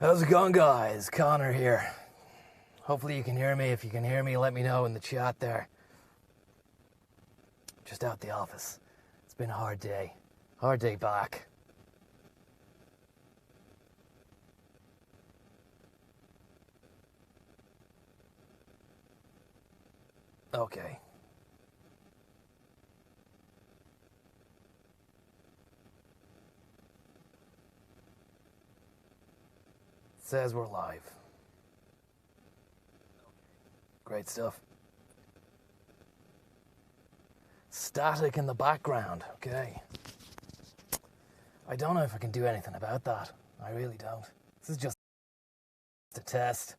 How's it going, guys? Conor here. Hopefully you can hear me. If you can hear me, let me know in the chat there. Just out the office. It's been a hard day. Hard day back. Okay. Says we're live. Great stuff. Static in the background. Okay. I don't know if I can do anything about that. I really don't. This is just a test.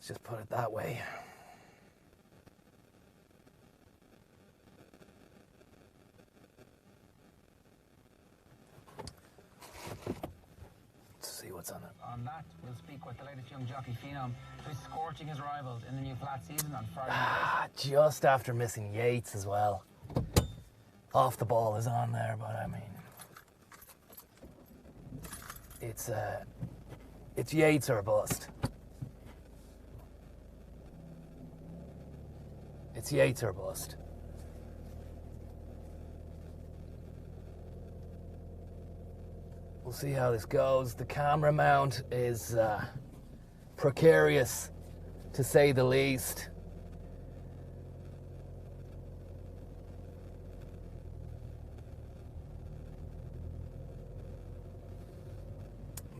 Let's just put it that way. Let's see what's on it. On that, we'll speak with the latest young jockey phenom who's scorching his rivals in the new flat season on Friday night. Just after missing Yates as well. Off the ball is on there, but I mean, it's Yates or bust. It's Yates or bust. We'll see how this goes. The camera mount is precarious, to say the least.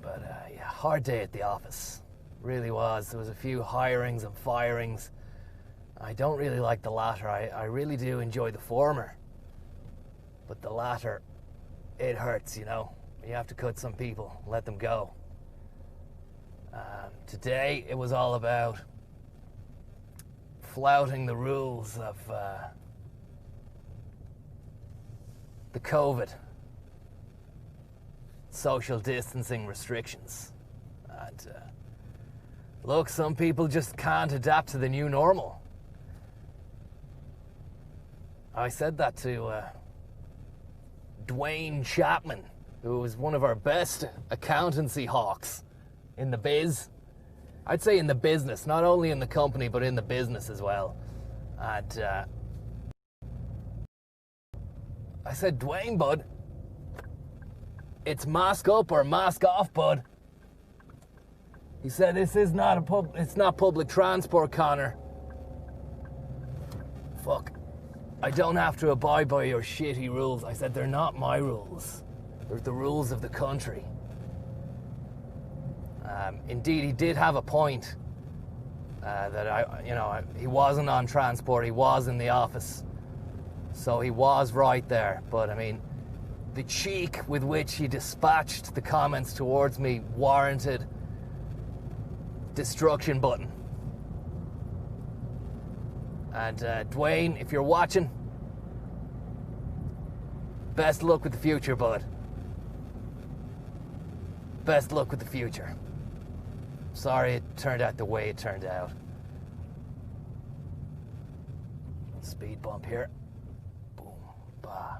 But yeah, hard day at the office. Really was. There was a few hirings and firings. I don't really like the latter. I really do enjoy the former. But the latter, it hurts, you know. You have to cut some people, let them go. Today, it was all about flouting the rules of the COVID social distancing restrictions. And look, some people just can't adapt to the new normal. I said that to Dwayne Chapman, who was one of our best accountancy hawks in the biz. I'd say in the business, not only in the company, but in the business as well. And I said, Dwayne, bud, it's mask up or mask off, bud. He said, this is not it's not public transport, Conor. Fuck. I don't have to abide by your shitty rules. I said, they're not my rules. They're the rules of the country. Indeed, he did have a point that he wasn't on transport. He was in the office. So he was right there. But I mean, the cheek with which he dispatched the comments towards me warranted destruction button. And Dwayne, if you're watching, best luck with the future, bud. Best luck with the future. Sorry it turned out the way it turned out. Speed bump here. Boom. Bah.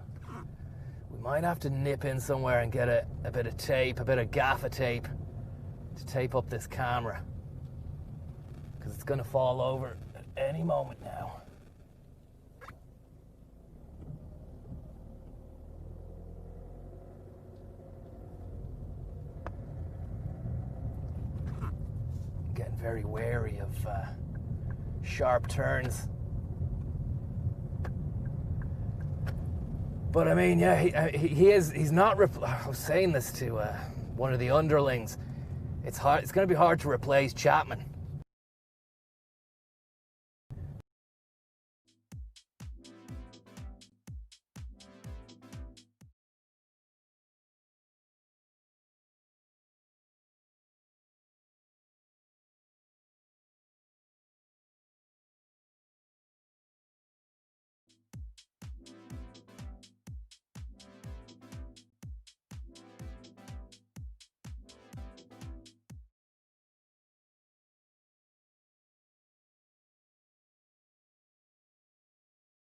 We might have to nip in somewhere and get a bit of tape, a bit of gaffer tape to tape up this camera. Because it's going to fall over at any moment now. Getting very wary of sharp turns. But I mean, yeah, he's not. I was saying this to one of the underlings. It's hard. It's going to be hard to replace Chapman.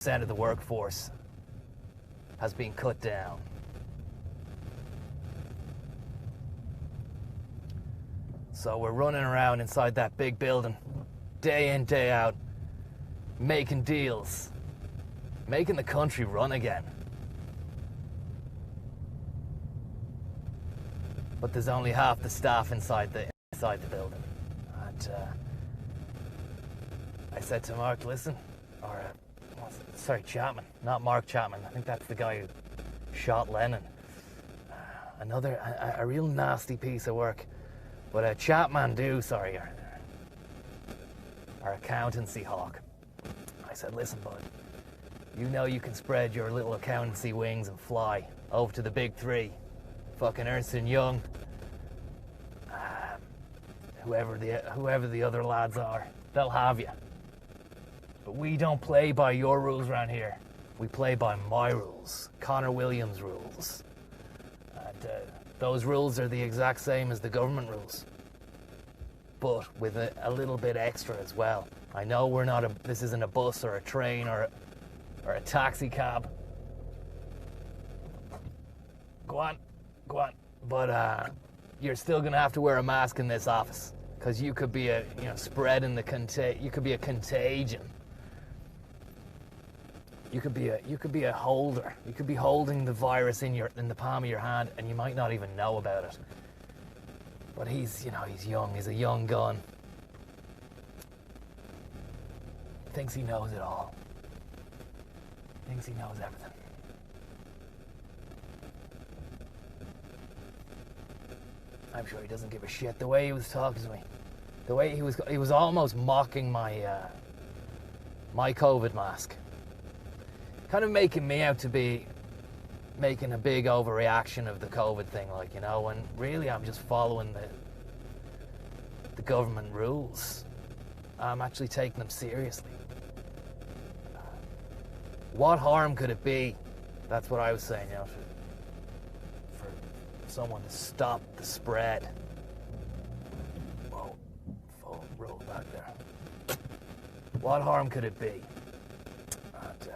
50% of the workforce has been cut down. So we're running around inside that big building, day in, day out, making deals, making the country run again. But there's only half the staff inside the building. And I said to Mark, listen, or sorry, Chapman, not Mark Chapman. I think that's the guy who shot Lennon. A real nasty piece of work. But Chapman our accountancy hawk. I said, listen, bud, you know you can spread your little accountancy wings and fly over to the big three. Fucking Ernst & Young. Whoever the other lads are, they'll have you. But we don't play by your rules around here. We play by my rules, Conor Williams' rules. And those rules are the exact same as the government rules, but with a little bit extra as well. I know this isn't a bus or a train or a taxi cab. Go on. But you're still gonna have to wear a mask in this office, because you could be spreading you could be a contagion. You could be a holder. You could be holding the virus in the palm of your hand, and you might not even know about it. But he's young. He's a young gun. Thinks he knows it all. Thinks he knows everything. I'm sure he doesn't give a shit. The way he was talking to me, the way he was almost mocking my my COVID mask, kind of making me out to be making a big overreaction of the COVID thing, when really I'm just following the government rules. I'm actually taking them seriously. What harm could it be? That's what I was saying, for someone to stop the spread. Whoa, full roll back there. What harm could it be? And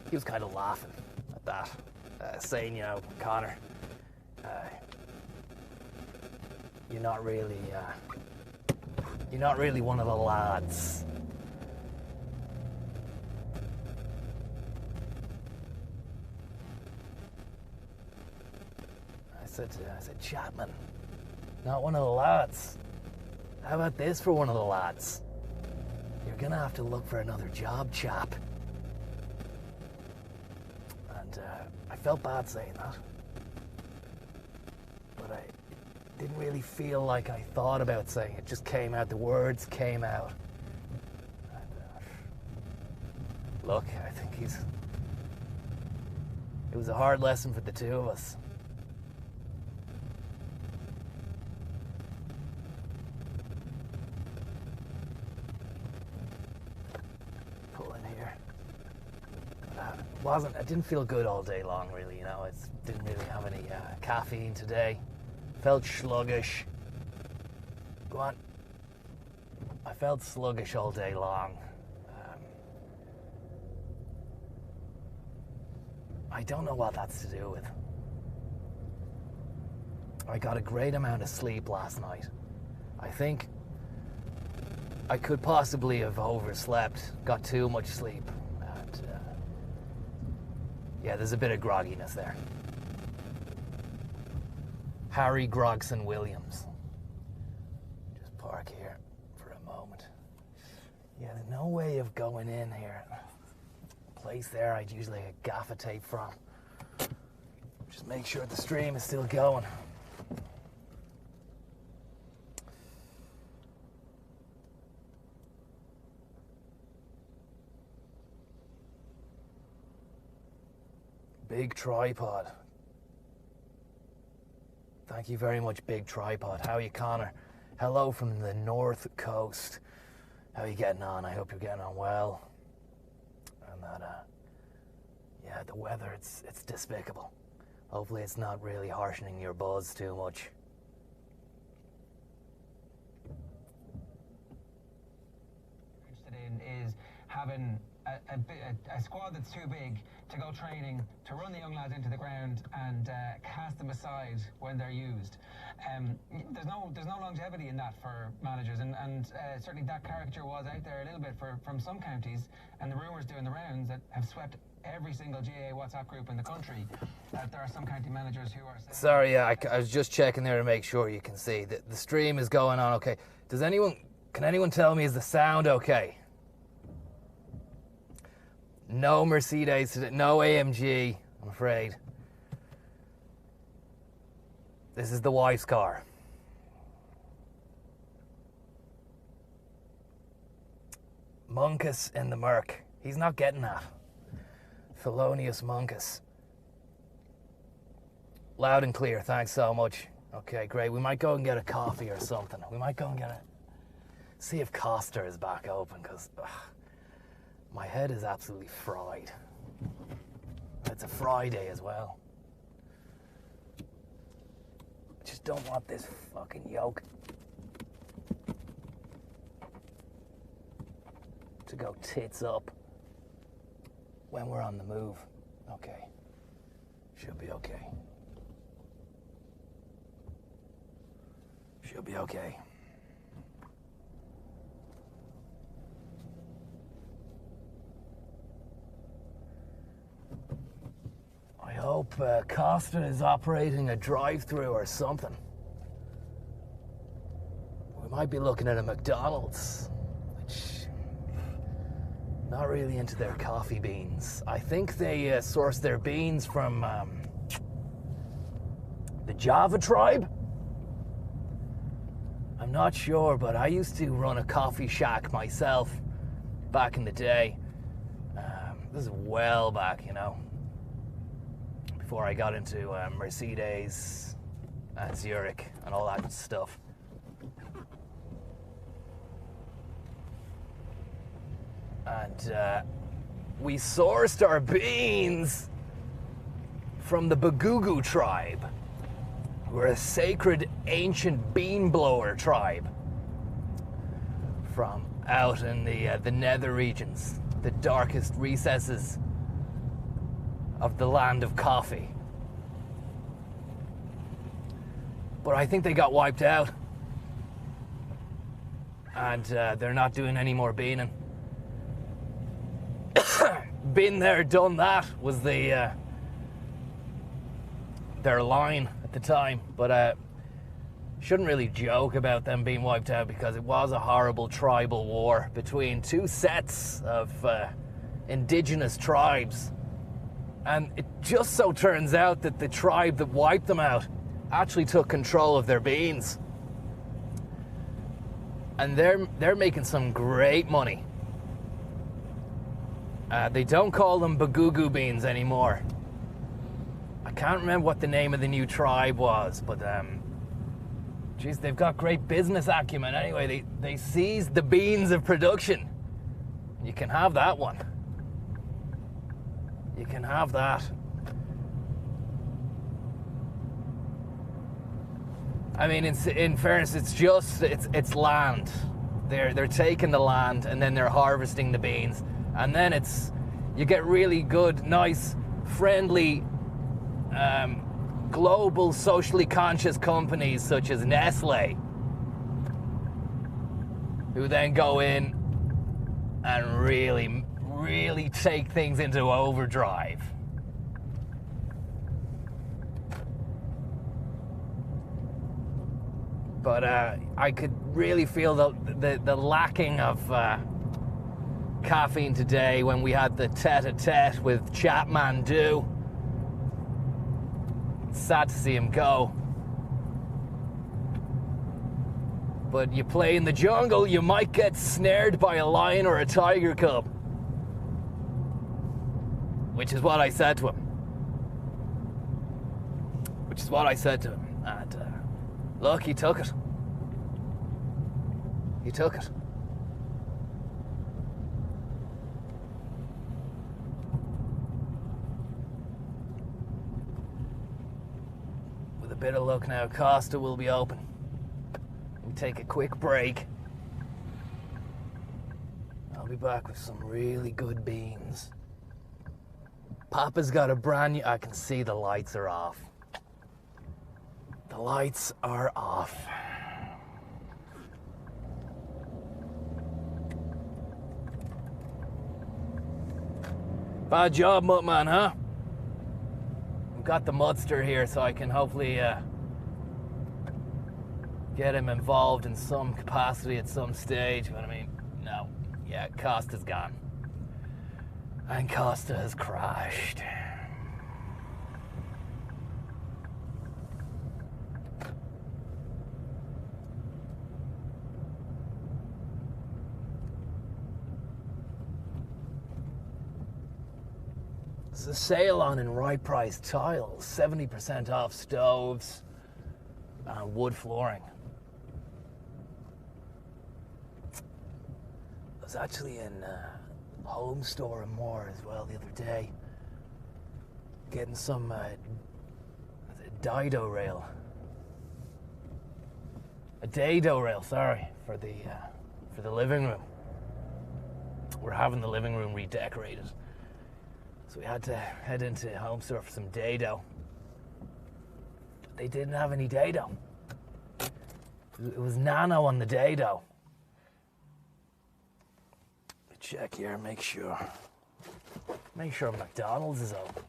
he was kind of laughing at that, saying, Conor, you're not really one of the lads. I said, Chapman, not one of the lads. How about this for one of the lads? You're gonna have to look for another job, chap. And I felt bad saying that. But I didn't really feel like I thought about saying it. It just came out, the words came out. And, look, I think it was a hard lesson for the two of us. I didn't feel good all day long, really, I didn't really have any caffeine today. Felt sluggish. Go on. I felt sluggish all day long. I don't know what that's to do with. I got a great amount of sleep last night. I think I could possibly have overslept, got too much sleep. Yeah, there's a bit of grogginess there. Harry Grogson Williams. Just park here for a moment. Yeah, there's no way of going in here. Place there I'd usually get gaffer tape from. Just make sure the stream is still going. Big tripod. Thank you very much, Big Tripod. How are you, Conor? Hello from the North Coast. How are you getting on? I hope you're getting on well. And that, yeah, the weather, it's despicable. Hopefully it's not really harshening your buzz too much. Interested in is how having a squad that's too big to go training, to run the young lads into the ground and cast them aside when they're used. There's no longevity in that for managers, and certainly that caricature was out there a little bit from some counties, and the rumours doing the rounds that have swept every single GAA WhatsApp group in the country, that there are some county managers who are saying... Sorry, yeah, I was just checking there to make sure you can see that the stream is going on okay. Can anyone tell me, is the sound okay? No Mercedes today, no AMG, I'm afraid. This is the wife's car. Monkus in the Merc. He's not getting that. Felonious Monkus. Loud and clear, thanks so much. Okay, great. We might go and get a coffee or something. We might go and get a... See if Costa is back open, because my head is absolutely fried. It's a Friday as well. I just don't want this fucking yoke to go tits up when we're on the move. Okay. Should be okay. Should be okay. I hope Costa is operating a drive-through or something. We might be looking at a McDonald's, which... Not really into their coffee beans. I think they source their beans from the Java tribe. I'm not sure, but I used to run a coffee shack myself back in the day. This is well back, you know, before I got into Mercedes and Zurich and all that stuff. And we sourced our beans from the Bagugu tribe. We're a sacred ancient bean blower tribe from out in the nether regions, the darkest recesses of the land of coffee. But I think they got wiped out, and they're not doing any more beaning. Been there, done that was their line at the time, but shouldn't really joke about them being wiped out, because it was a horrible tribal war between two sets of indigenous tribes, and it just so turns out that the tribe that wiped them out actually took control of their beans, and they're making some great money. They don't call them Bagugu beans anymore. I can't remember what the name of the new tribe was, but geez, they've got great business acumen. Anyway, they seized the beans of production. You can have that one. You can have that. I mean, in fairness, it's land. They're taking the land and then they're harvesting the beans. And then you get really good, nice, friendly, global, socially conscious companies such as Nestle, who then go in and really, really take things into overdrive. But I could really feel the lacking of caffeine today when we had the tete-a-tete with Chatmandu. Sad to see him go. But you play in the jungle, you might get snared by a lion or a tiger cub. Which is what I said to him. And look, he took it. He took it. With a bit of luck now, Costa will be open. We take a quick break. I'll be back with some really good beans. Papa's got a brand new... I can see the lights are off. The lights are off. Bad job, Muttman, huh? We've got the mudster here, so I can hopefully get him involved in some capacity at some stage. But I mean, no. Yeah, Costa's gone. And Costa has crashed. There's a sale on in right price tiles, 70% off stoves and wood flooring. I was actually in Home Store and More as well the other day, getting some dado rail. A dado rail, sorry, for the living room. We're having the living room redecorated. So we had to head into Home Store for some dado. They didn't have any dado. It was nano on the dado. Check here, make sure McDonald's is open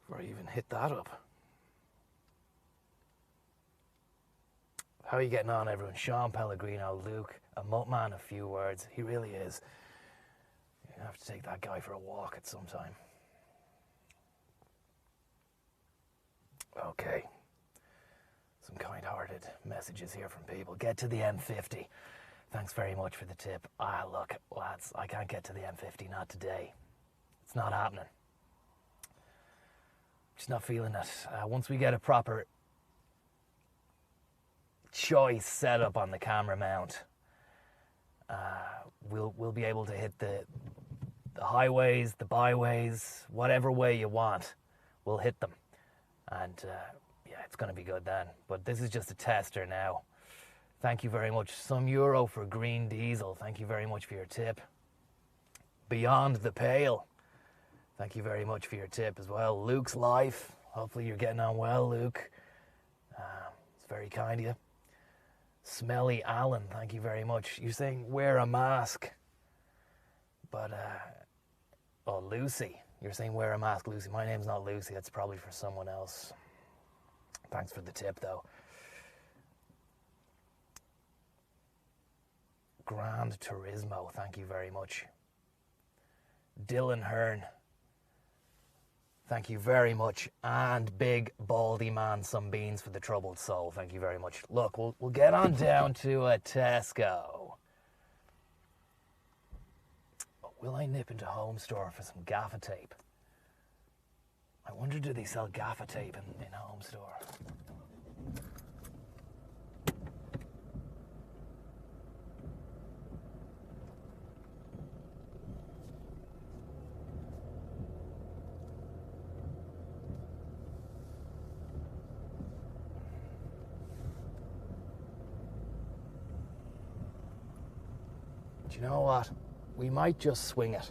before I even hit that up. How are you getting on, everyone? Sean Pellegrino, Luke, a Muttman, a few words. He really is. I have to take that guy for a walk at some time. Okay. Some kind-hearted messages here from people. Get to the M50. Thanks very much for the tip. Look, lads, I can't get to the M50, not today. It's not happening. Just not feeling it. Once we get a proper choice set up on the camera mount, we'll be able to hit the highways, the byways, whatever way you want, we'll hit them. And yeah, it's going to be good then. But this is just a tester now. Thank you very much. Some euro for green diesel. Thank you very much for your tip. Beyond the Pale. Thank you very much for your tip as well. Luke's Life. Hopefully you're getting on well, Luke. It's very kind of you. Smelly Alan, thank you very much. You're saying wear a mask. But, oh, Lucy. You're saying wear a mask, Lucy. My name's not Lucy. That's probably for someone else. Thanks for the tip, though. Grand Turismo, thank you very much. Dylan Hearn, thank you very much. And Big Baldy Man, some beans for the troubled soul, thank you very much. Look, we'll get on down to a Tesco. Will I nip into Home Store for some gaffer tape? I wonder, do they sell gaffer tape in Home Store? Do you know what? We might just swing it.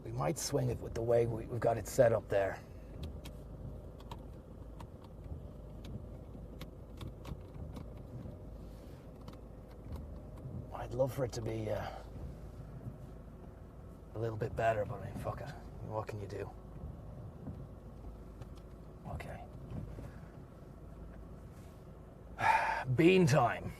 We might swing it with the way we've got it set up there. I'd love for it to be a little bit better, but I mean, fuck it. What can you do? Okay. Bean time.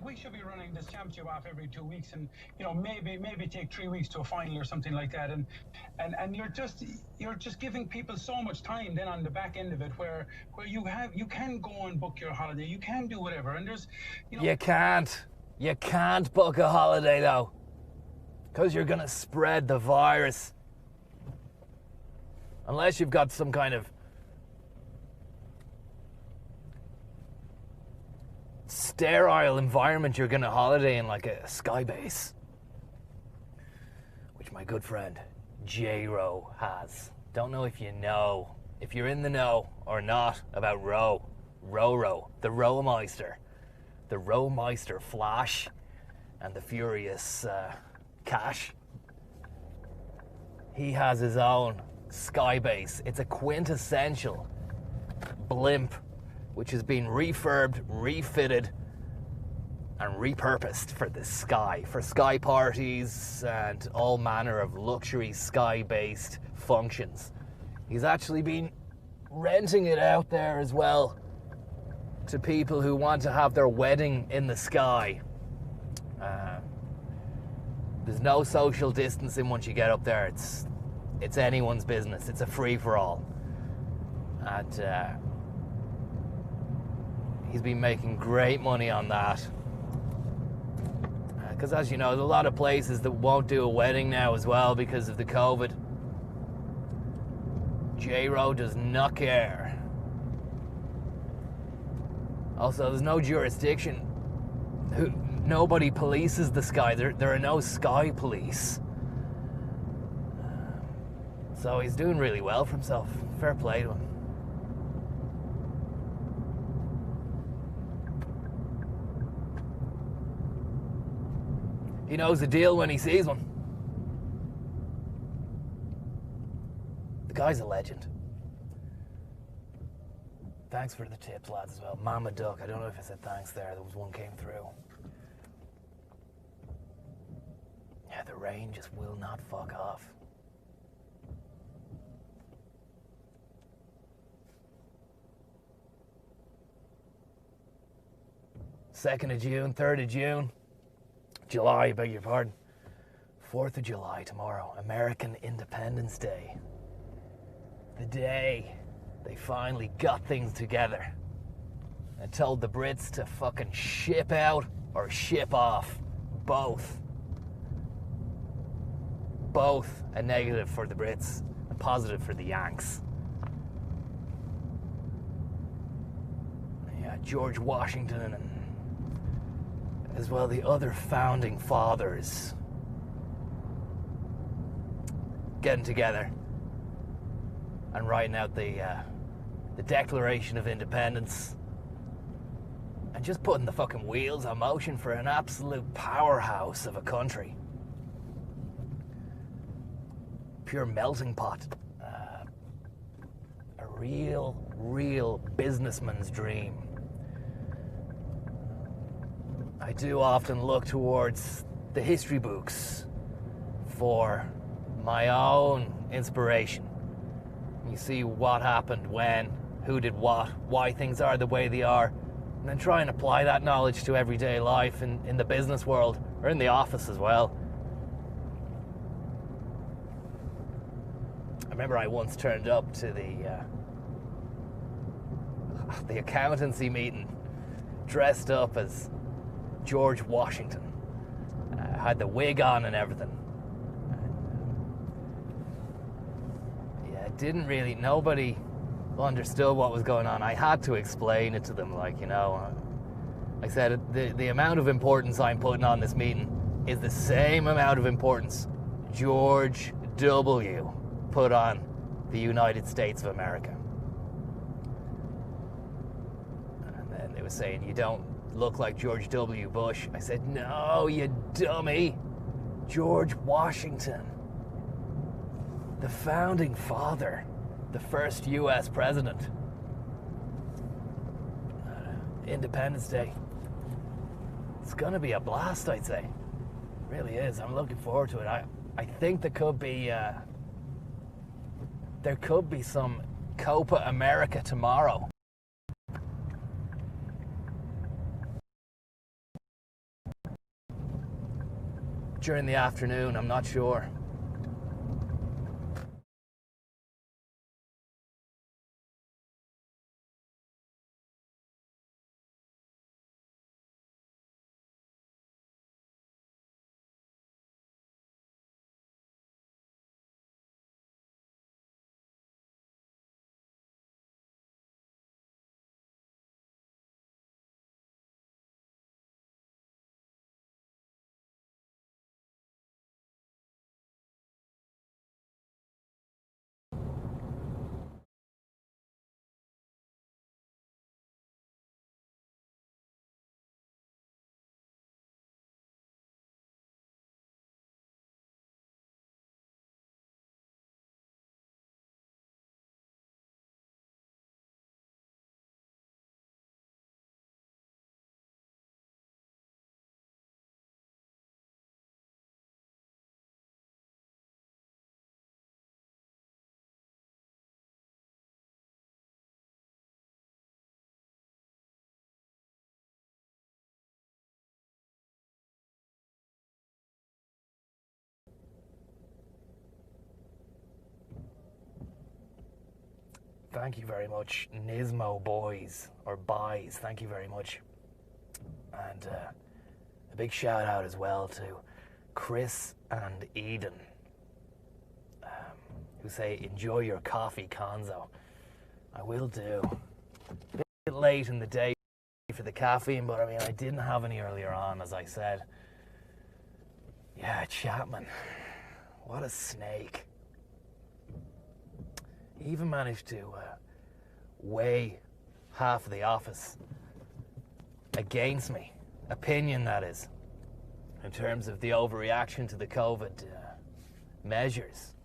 We should be running this championship off every 2 weeks, and maybe take 3 weeks to a final or something like that, and you're just giving people so much time then on the back end of it, where you can go and book your holiday, you can do whatever, and there's you can't book a holiday though, because you're gonna spread the virus unless you've got some kind of sterile environment you're going to holiday in, like a sky base, which my good friend J-Ro has. Don't know if you're in the know or not about Ro. Roro, the Rowmeister, the Rowmeister Flash, and the Furious Cash. He has his own Skybase. It's a quintessential blimp which has been refurbed, refitted, and repurposed for the sky, for sky parties and all manner of luxury sky-based functions. He's actually been renting it out there as well to people who want to have their wedding in the sky. There's no social distancing once you get up there. It's anyone's business. It's a free-for-all. And he's been making great money on that. Because as you know, there's a lot of places that won't do a wedding now as well because of the COVID. J-Ro does not care. Also, there's no jurisdiction. Nobody polices the sky. There are no sky police. So he's doing really well for himself. Fair play to him. He knows the deal when he sees one. The guy's a legend. Thanks for the tips, lads, as well. Mama Duck, I don't know if I said thanks there. There was one came through. Yeah, the rain just will not fuck off. Second of June, 3rd of June. July, beg your pardon. 4th of July tomorrow, American Independence Day. The day they finally got things together and told the Brits to fucking ship out or ship off. Both. Both a negative for the Brits, a positive for the Yanks. Yeah, George Washington and as well the other founding fathers getting together and writing out the Declaration of Independence and just putting the fucking wheels on motion for an absolute powerhouse of a country. Pure melting pot. A real businessman's dream. I do often look towards the history books for my own inspiration. You see what happened when, who did what, why things are the way they are, and then try and apply that knowledge to everyday life in the business world or in the office as well. I remember I once turned up to the accountancy meeting dressed up as George Washington. Had the wig on and everything. Nobody understood what was going on. I had to explain it to them, like, you know. I said, the amount of importance I'm putting on this meeting is the same amount of importance George W. put on the United States of America. And then they were saying, you don't look like George W. Bush. I said, no, you dummy. George Washington, the founding father, the first U.S. president. Independence Day. It's going to be a blast, I'd say. It really is. I'm looking forward to it. I think there could be some Copa America tomorrow. During the afternoon, I'm not sure. Thank you very much, Nismo boys, or buys, thank you very much. And a big shout out as well to Chris and Eden, who say, enjoy your coffee, Conzo. I will do. A bit late in the day for the caffeine, but I mean, I didn't have any earlier on, as I said. Yeah, Chapman, what a snake. He even managed to weigh half of the office against me. Opinion, that is, in terms of the overreaction to the COVID measures.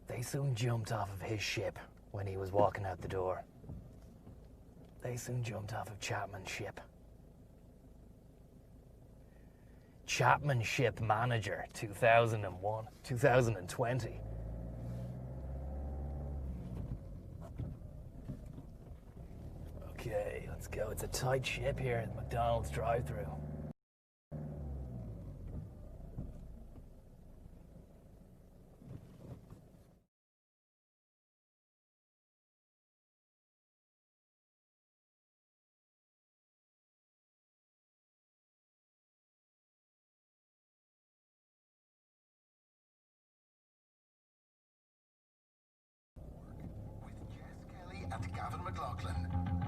They soon jumped off of his ship when he was walking out the door. They soon jumped off of Chapman's ship. Chapmanship Manager 2020. Okay, let's go. It's a tight ship here at the McDonald's drive-thru.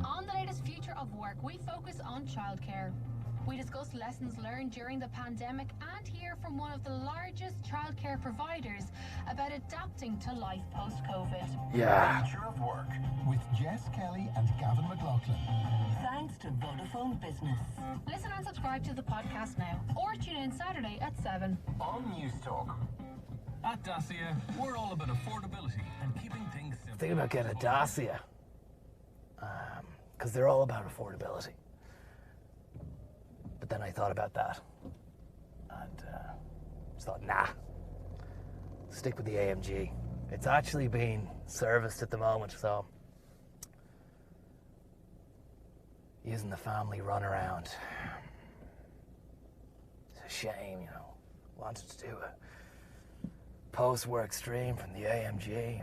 On the latest Future of Work, we focus on childcare. We discuss lessons learned during the pandemic and hear from one of the largest childcare providers about adapting to life post-COVID. Yeah. Future of Work with Jess Kelly and Gavin McLaughlin. Thanks to Vodafone Business. Listen and subscribe to the podcast now, or tune in Saturday at 7. On News Talk. At Dacia, we're all about affordability and keeping things simple. Thinking about getting a Dacia, because they're all about affordability. But then I thought about that, and just thought, nah, stick with the AMG. It's actually being serviced at the moment, so using the family runaround. It's a shame, you know. Wanted to do a post-work stream from the AMG,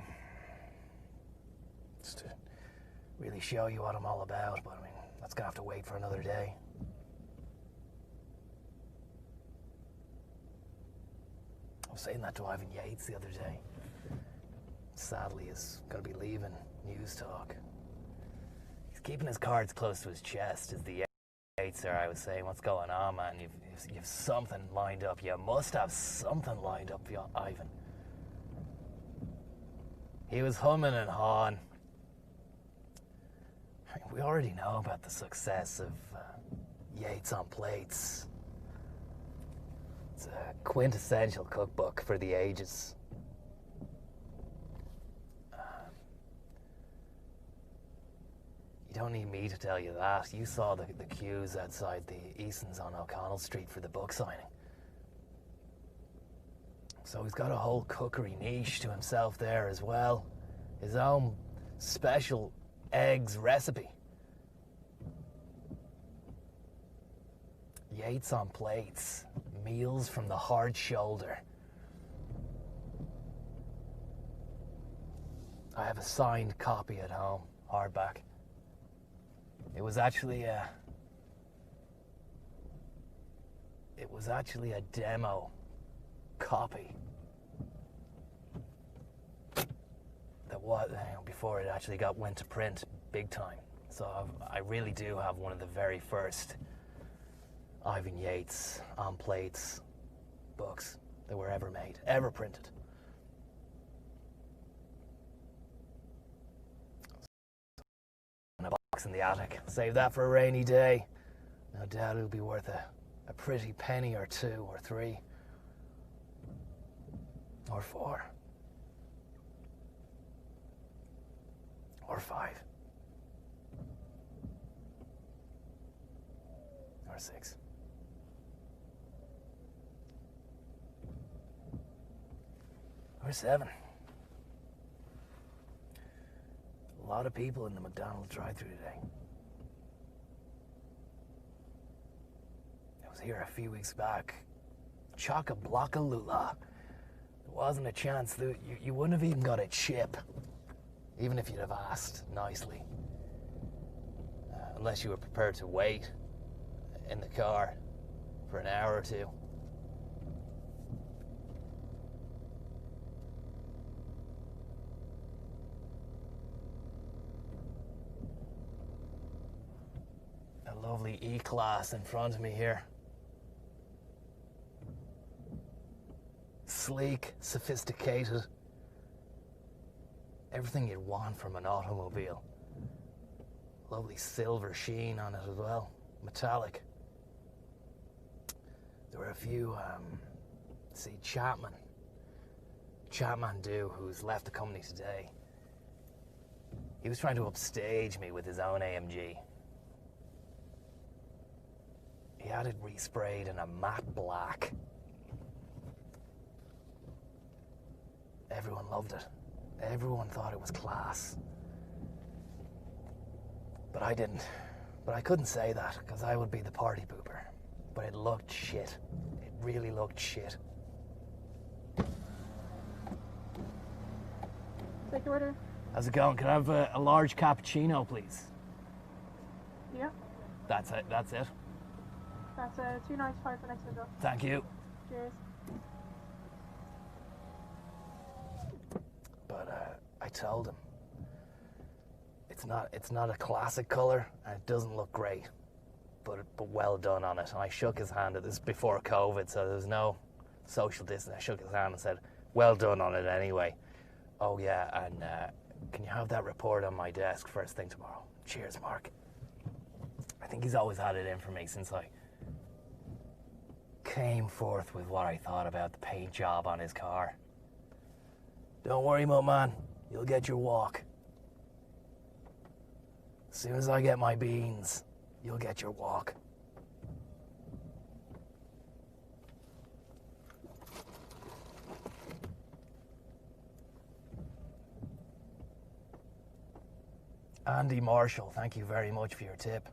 just to really show you what I'm all about, but I mean, that's gonna have to wait for another day. I was saying that to Ivan Yates the other day. Sadly, he's gonna be leaving News Talk. He's keeping his cards close to his chest, as the Yates there. I was saying, what's going on, man? You've something lined up. You must have something lined up for you, Ivan. He was humming and hawing. We already know about the success of Yates on Plates. It's a quintessential cookbook for the ages. You don't need me to tell you that. You saw the queues outside the Easton's on O'Connell Street for the book signing. So he's got a whole cookery niche to himself there as well. His own special eggs recipe. Yates on Plates, meals from the hard shoulder. I have a signed copy at home, hardback. It was actually a demo copy that was, before it actually went to print big time. So I really do have one of the very first Ivan Yates on Plates books that were ever made, ever printed. In a box in the attic. Save that for a rainy day. No doubt it'll be worth a pretty penny or two or three or four or five or six. Or 7. A lot of people in the McDonald's drive-thru today. I was here a few weeks back. Chock-a-block-a-lula. wasn't a chance. You wouldn't have even got a chip, even if you'd have asked nicely. Unless you were prepared to wait in the car for an hour or two. A lovely E-Class in front of me here. Sleek, sophisticated. Everything you'd want from an automobile. Lovely silver sheen on it as well. Metallic. There were a few, see, Chapman Do, who's left the company today. He was trying to upstage me with his own AMG. He had it resprayed in a matte black. Everyone loved it. Everyone thought it was class. But I didn't. But I couldn't say that, because I would be the party pooper. But it looked shit. It really looked shit. Take your order. How's it going? Can I have a large cappuccino, please? Yeah. That's it. That's it. That's $2.95 for next window. Thank you. Cheers. But I told him it's not a classic color and it doesn't look great, but well done on it. And I shook his hand. This before COVID, so there was no social distance. I shook his hand and said, "Well done on it anyway." Oh yeah, and can you have that report on my desk first thing tomorrow? Cheers, Mark. I think he's always had it in for me since I came forth with what I thought about the paint job on his car. Don't worry, man. You'll get your walk. As soon as I get my beans, you'll get your walk. Andy Marshall, thank you very much for your tip.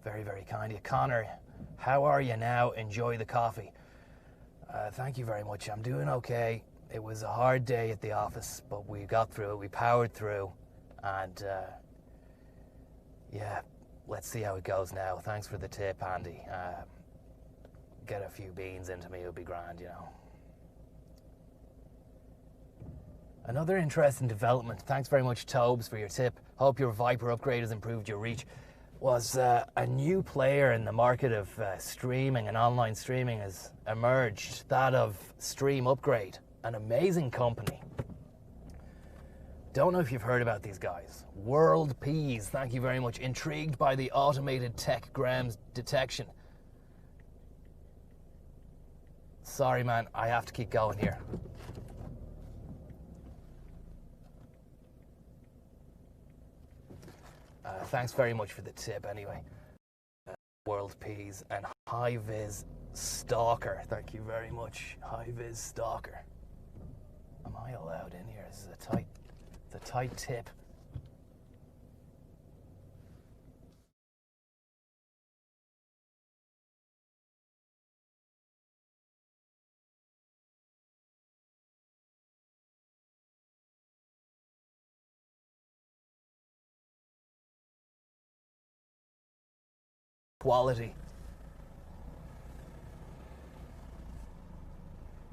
Very, very kind of you. Connor, how are you now? Enjoy the coffee. Thank you very much. I'm doing okay. It was a hard day at the office, but we got through it. We powered through, and yeah, let's see how it goes now. Thanks for the tip, Andy. Get a few beans into me, it would be grand, you know. Another interesting development, thanks very much, Tobes, for your tip. Hope your Viper upgrade has improved your reach. Was a new player in the market of streaming and online streaming has emerged, that of Stream Upgrade, an amazing company. Don't know if you've heard about these guys. World Peas, thank you very much. Intrigued by the automated tech grams detection. Sorry, man, I have to keep going here. Thanks very much for the tip, anyway. World Peas and High-Vis Stalker. Thank you very much, High-Vis Stalker. Am I allowed in here? This is a tight tip. Quality.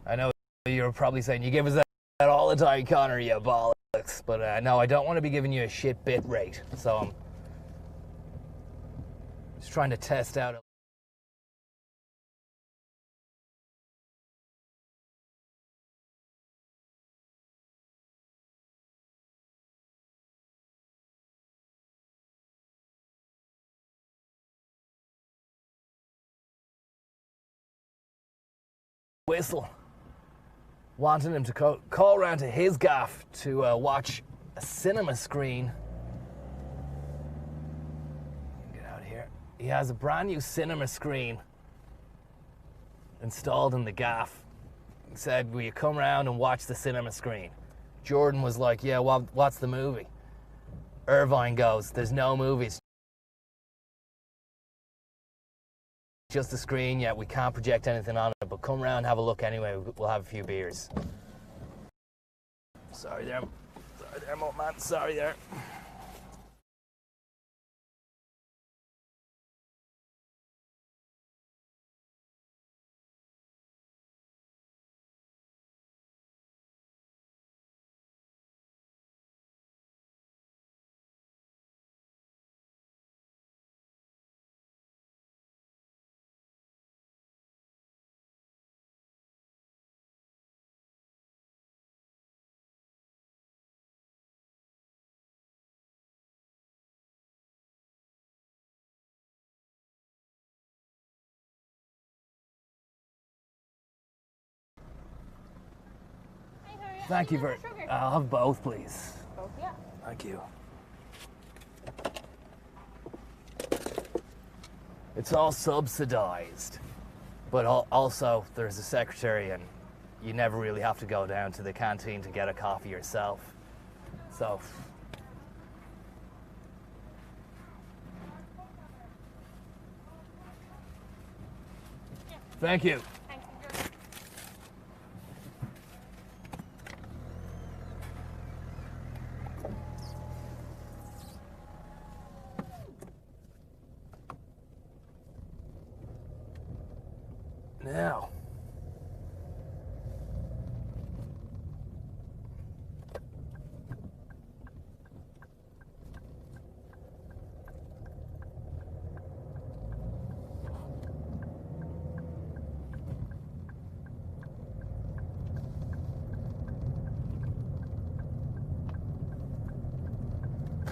I know you're probably saying you give us that all the time, Connor, you bollocks. But no, I don't want to be giving you a shit bit rate. So I'm just trying to test out. Whistle, wanting him to call round to his gaff to watch a cinema screen. Get out of here. He has a brand new cinema screen installed in the gaff. He said, "Will you come round and watch the cinema screen?" Jordan was like, "Yeah, well, what's the movie?" Irvine goes, "There's no movies. Just the screen, yeah, we can't project anything on it, but come round, have a look anyway, we'll have a few beers." Sorry there, man. Sorry there. Thank you very. I'll have both, please. Both, yeah. Thank you. It's all subsidized, but also there's a secretary, and you never really have to go down to the canteen to get a coffee yourself. So. Thank you. Now,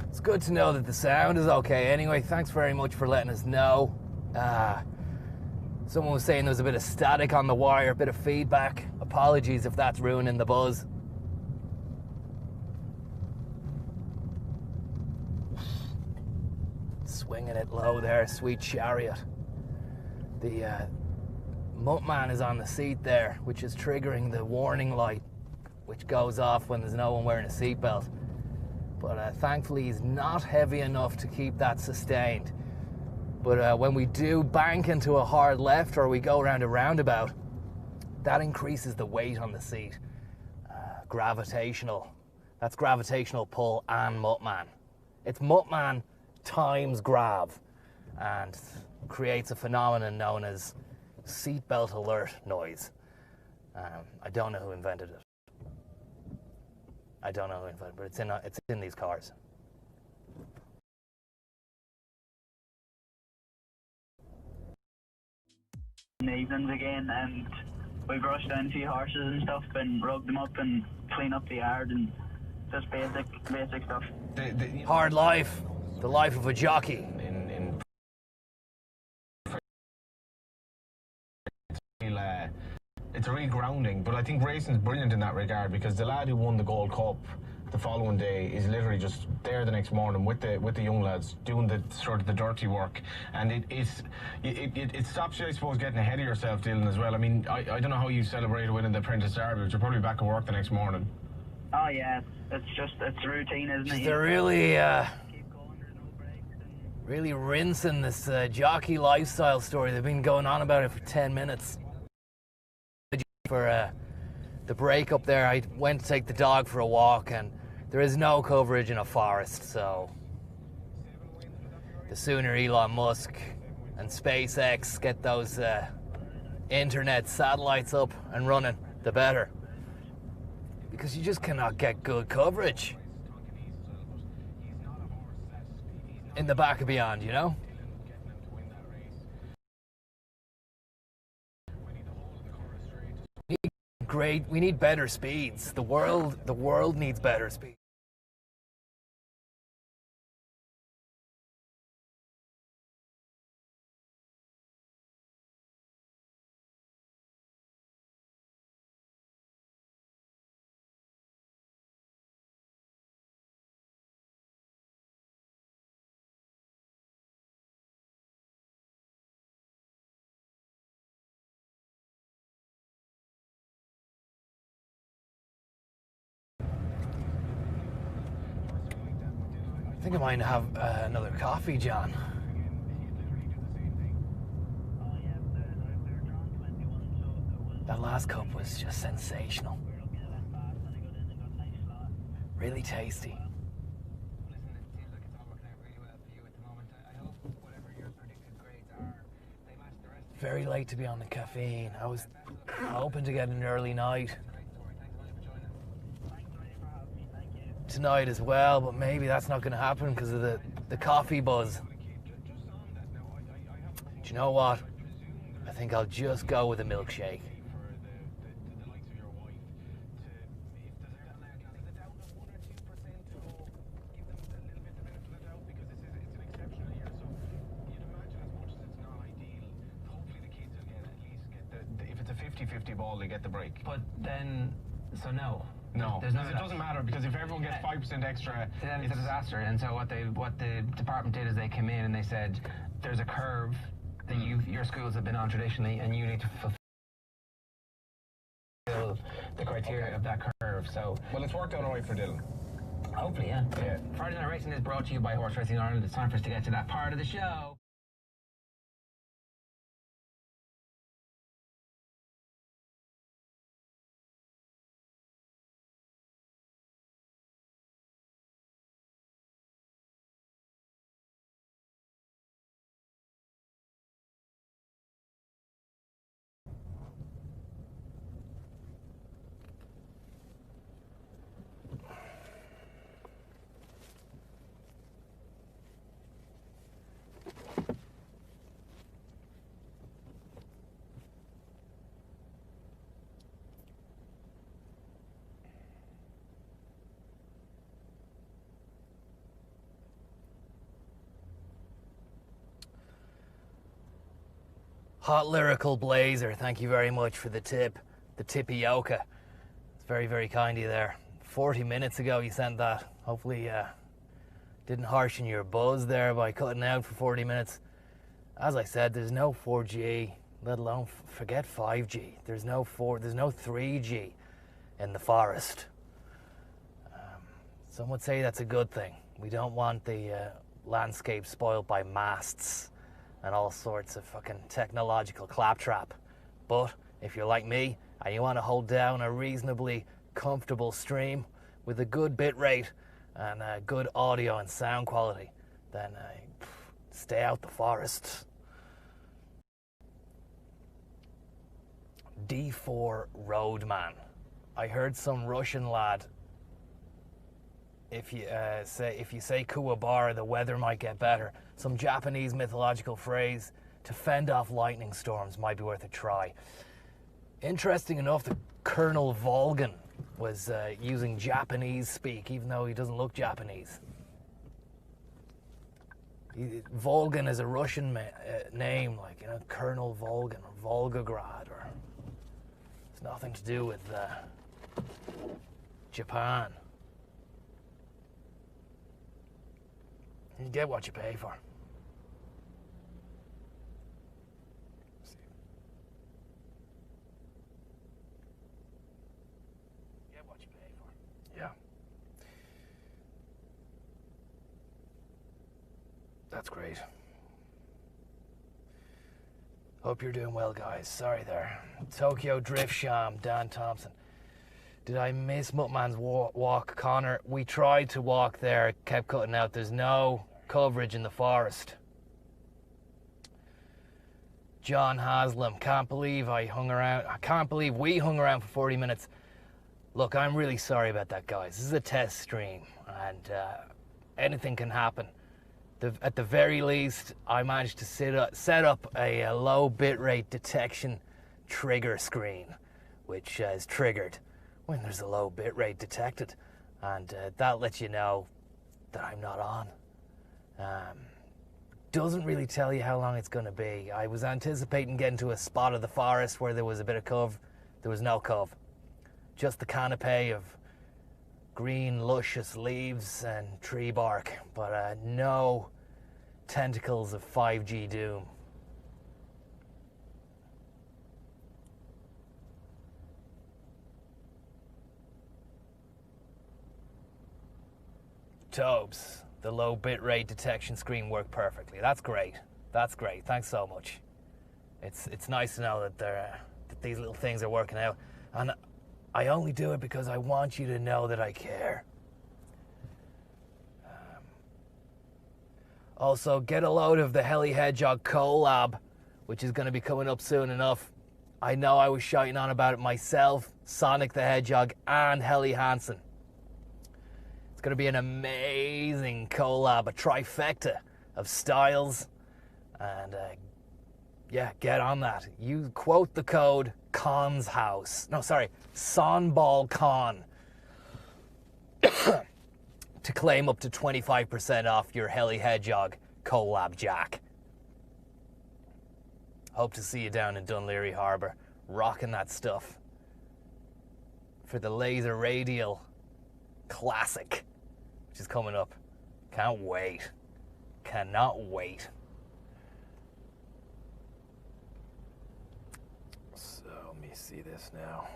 it's good to know that the sound is okay. Anyway, thanks very much for letting us know. Someone was saying there was a bit of static on the wire, a bit of feedback. Apologies if that's ruining the buzz. Swinging it low there, sweet chariot. The Muttman is on the seat there, which is triggering the warning light, which goes off when there's no one wearing a seatbelt. But thankfully he's not heavy enough to keep that sustained. But when we do bank into a hard left or we go around a roundabout, that increases the weight on the seat. Gravitational. That's gravitational pull and Muttman. It's Muttman times grav, and creates a phenomenon known as seatbelt alert noise. I don't know who invented it. But it's in these cars. Evenings again, and we brushed down a few horses and stuff and rugged them up and clean up the yard and just basic stuff. Hard life, the life of a jockey. It's a real grounding, but I think racing's brilliant in that regard, because the lad who won the Gold Cup the following day is literally just there the next morning with the young lads doing the sort of the dirty work, and it stops you, I suppose, getting ahead of yourself, Dylan, as well. I mean, I don't know how you celebrated winning the Apprentice Derby, but you're probably back at work the next morning. Oh yeah, it's routine, isn't it? They're really really rinsing this jockey lifestyle story. They've been going on about it for 10 minutes. For the break up there, I went to take the dog for a walk, and there is no coverage in a forest, so the sooner Elon Musk and SpaceX get those internet satellites up and running, the better. Because you just cannot get good coverage in the back of beyond, you know? We need better speeds. The world needs better speeds. I think I might have another coffee, John. That last cup was just sensational. Really tasty. Listen, it seems like it's all working out really well for you at the moment. I hope whatever your predicted grades are, they match the rest of Very late to be on the caffeine. I was hoping to get an early night tonight as well, but maybe that's not going to happen because of the coffee buzz. Do you know what? I think I'll just go with a milkshake. If it's a 50-50 ball, they get the break. But then, so no. No, There's because it doesn't matter, because if everyone gets 5% extra, then it's a disaster. And so what the department did is they came in and they said, there's a curve that your schools have been on traditionally, and you need to fulfill the criteria of that curve. So, well, it's worked out all right for Dylan. hopefully, yeah. Friday Night Racing is brought to you by Horse Racing Ireland. It's time for us to get to that part of the show. Hot Lyrical Blazer, thank you very much for the tip. The tipioca. It's very, very kind of you there. 40 minutes ago you sent that. Hopefully didn't harshen your buzz there by cutting out for 40 minutes. As I said, there's no 4G, let alone forget 5G. There's no 3G in the forest. Some would say that's a good thing. We don't want the landscape spoiled by masts and all sorts of fucking technological claptrap. But if you're like me and you want to hold down a reasonably comfortable stream with a good bit rate and good audio and sound quality, then stay out the forest. D4 Roadman. I heard some Russian lad, if you say Kuwabara, the weather might get better. Some Japanese mythological phrase to fend off lightning storms might be worth a try. Interesting enough, the Colonel Volgan was using Japanese speak, even though he doesn't look Japanese. Volgan is a Russian name, like, you know, Colonel Volgan or Volgograd, or it's nothing to do with Japan. You get what you pay for. Get what you pay for. Yeah. That's great. Hope you're doing well, guys. Sorry there. Tokyo Drift Sham, Dan Thompson. Did I miss Muttman's walk, Connor? We tried to walk there, kept cutting out. There's no coverage in the forest. John Haslam, can't believe I can't believe we hung around for 40 minutes. Look, I'm really sorry about that, guys. This is a test stream, and anything can happen. At the very least, I managed to set up a low bitrate detection trigger screen, which is triggered when there's a low bitrate detected, and that lets you know that I'm not on. Doesn't really tell you how long it's going to be. I was anticipating getting to a spot of the forest where there was a bit of cove. There was no cove. Just the canopy of green, luscious leaves and tree bark, but no tentacles of 5G doom. Tobes, the low bitrate detection screen worked perfectly. That's great. That's great. Thanks so much. It's nice to know that that these little things are working out, and I only do it because I want you to know that I care. Also, get a load of the Heli Hedgehog collab, which is going to be coming up soon enough. I know I was shouting on about it myself, Sonic the Hedgehog and Helly Hansen. It's going to be an amazing collab, a trifecta of styles. And yeah, get on that. You quote the code CONZHOUSE. No, sorry, SONBALLCON to claim up to 25% off your Heli Hedgehog collab jack. Hope to see you down in Dunleary Harbour, rocking that stuff for the Laser Radial Classic, which is coming up. Can't wait. Cannot wait. So, let me see this now.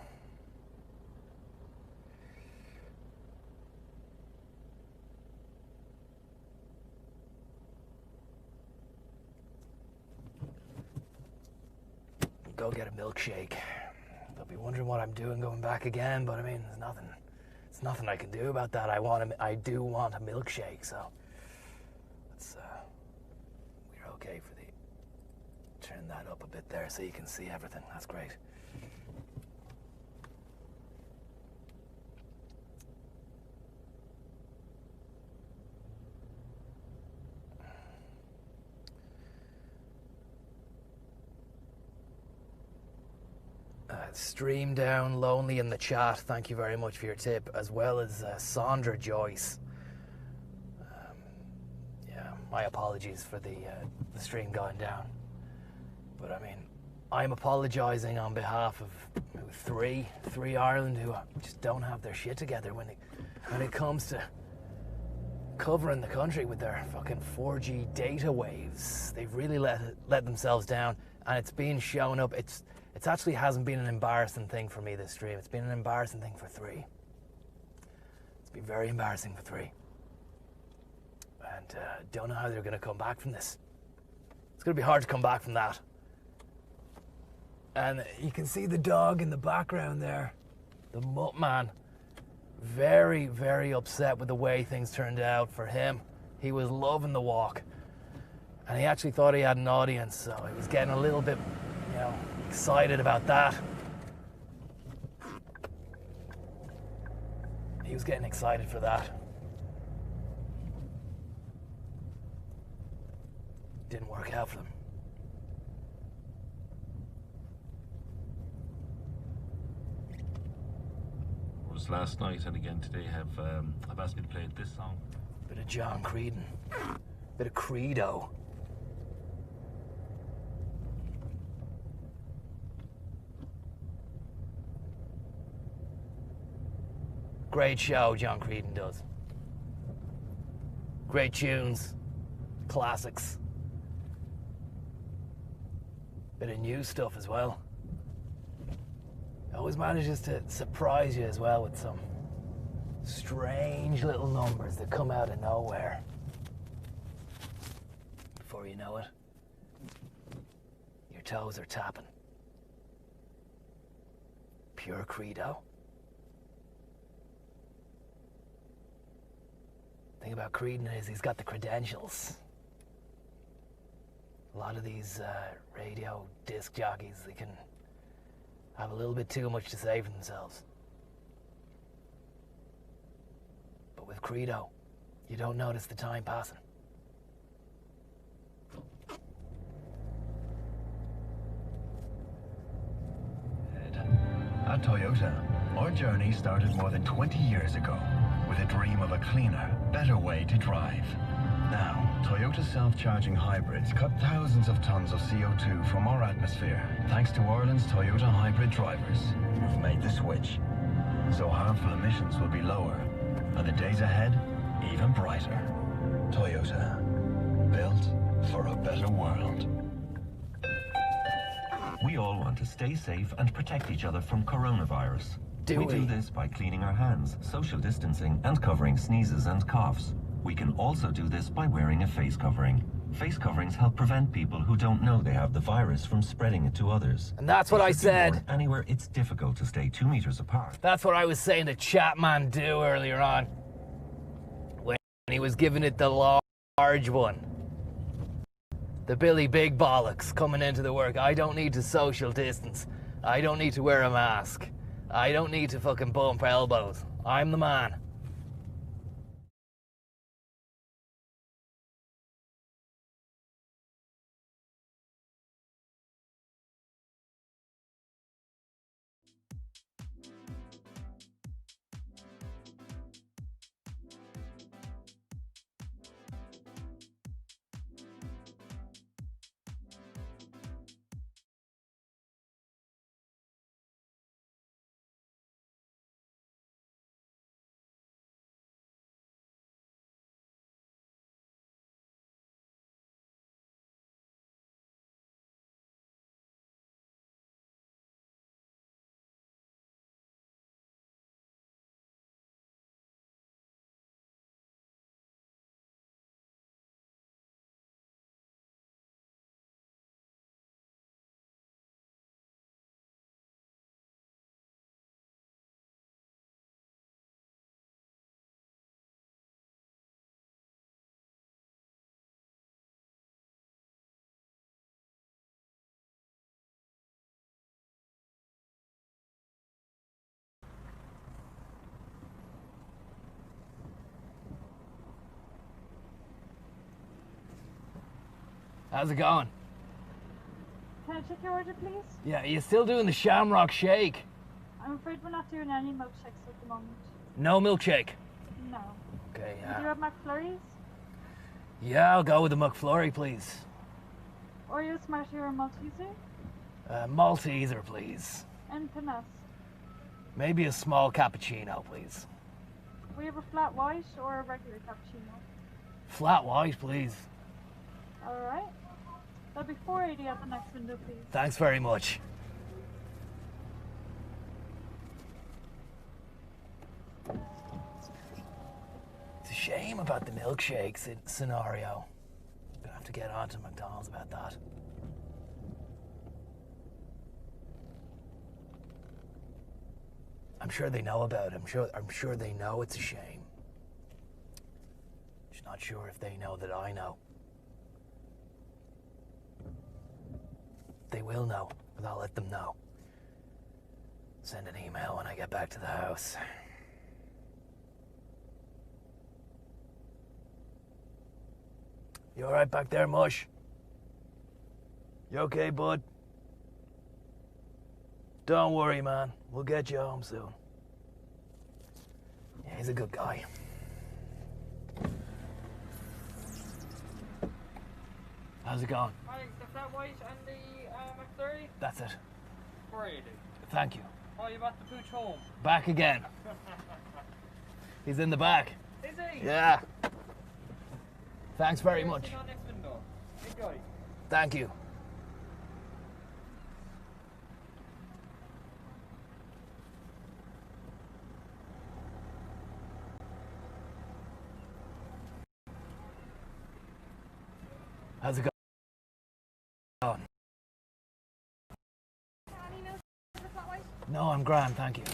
Go get a milkshake. They'll be wondering what I'm doing going back again, but I mean, there's nothing I can do about that. I do want a milkshake, so let's, we're okay for the, turn that up a bit there so you can see everything. That's great. Stream down, Lonely in the chat. Thank you very much for your tip, as well as Sandra Joyce. Yeah, my apologies for the stream going down. But I mean, I'm apologising on behalf of three Ireland who just don't have their shit together when it comes to covering the country with their fucking 4G data waves. They've really let themselves down, and it's been showing up. It actually hasn't been an embarrassing thing for me this stream. It's been an embarrassing thing for three. It's been very embarrassing for three. And don't know how they're going to come back from this. It's going to be hard to come back from that. And you can see the dog in the background there. The mutt man. Very, very upset with the way things turned out for him. He was loving the walk. And he actually thought he had an audience, so he was getting a little bit, you know, excited about that. He was getting excited for that. Didn't work out for them. It was last night and again today have asked me to play this song. Bit of John Creedon. Bit of Credo. Great show John Creedon does. Great tunes, classics. Bit of new stuff as well. Always manages to surprise you as well with some strange little numbers that come out of nowhere. Before you know it, your toes are tapping. Pure Credo. The thing about Creedon is he's got the credentials. A lot of these radio disc jockeys, they can have a little bit too much to say for themselves. But with Credo, you don't notice the time passing. At Toyota, our journey started more than 20 years ago with a dream of a cleaner, better way to drive. Now, Toyota self-charging hybrids cut thousands of tons of CO2 from our atmosphere, thanks to Ireland's Toyota hybrid drivers who've made the switch. So harmful emissions will be lower, and the days ahead, even brighter. Toyota, built for a better world. We all want to stay safe and protect each other from coronavirus. We do this by cleaning our hands, social distancing, and covering sneezes and coughs. We can also do this by wearing a face covering. Face coverings help prevent people who don't know they have the virus from spreading it to others. And that's what I said. Anywhere it's difficult to stay 2 meters apart. That's what I was saying to Chatman Do earlier on, when he was giving it the large one. The Billy Big Bollocks coming into the work. I don't need to social distance. I don't need to wear a mask. I don't need to fucking bump elbows. I'm the man. How's it going? Can I check your order, please? Yeah, you still doing the Shamrock Shake? I'm afraid we're not doing any milkshakes at the moment. No milkshake? No. Okay, Do you have McFlurries? Yeah, I'll go with the McFlurry, please. Oreo Smartie or Malteser? Malteser, please. Anything else? Maybe a small cappuccino, please. We have a flat white or a regular cappuccino? Flat white, please. Alright. That'll be $4.80 at the next window, please. Thanks very much. It's a shame about the milkshake scenario. I'm gonna have to get on to McDonald's about that. I'm sure they know about it. I'm sure they know it's a shame. Just not sure if they know that I know. They will know, but I'll let them know. Send an email when I get back to the house. You alright back there, Mush? You okay, bud? Don't worry, man. We'll get you home soon. Yeah, he's a good guy. How's it going? Hi, the flat white and the McFlurry? That's it. $4.80. Thank you. Oh, you brought the pooch home? Back again. He's in the back. Is he? Yeah. Thanks very much. Next window. Enjoy. Thank you. How's it going? No, I'm grand, thank you.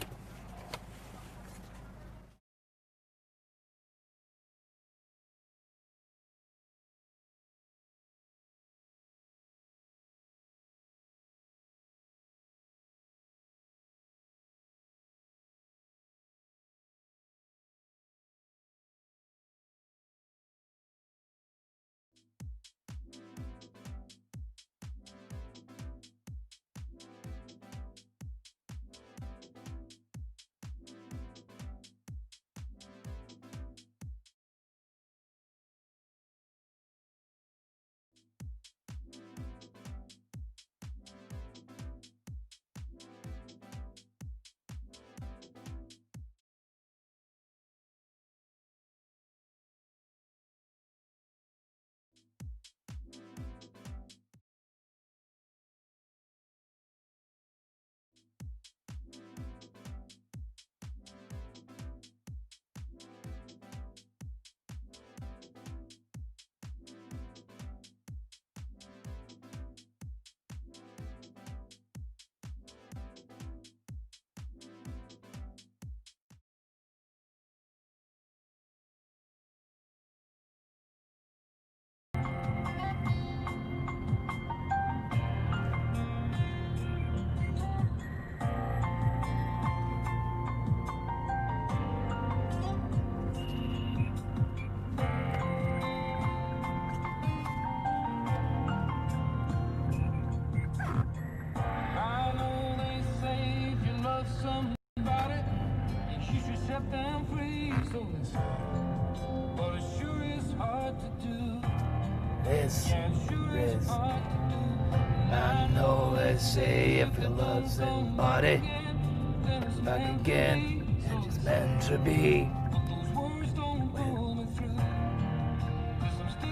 This is, I know they say if you love somebody, it's back again, it's meant to be.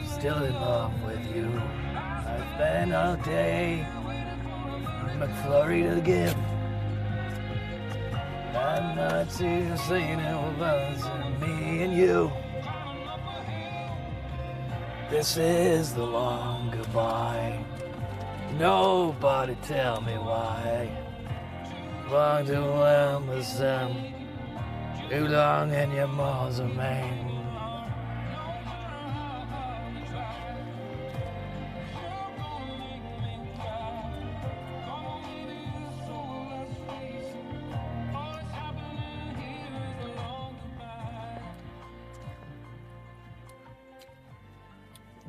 Still in love with you. I've been all day, McFlurry to give. I'm not too saying it was me and you. This is the long goodbye. Nobody tell me why. Long to Williams, too long in your mausoleum.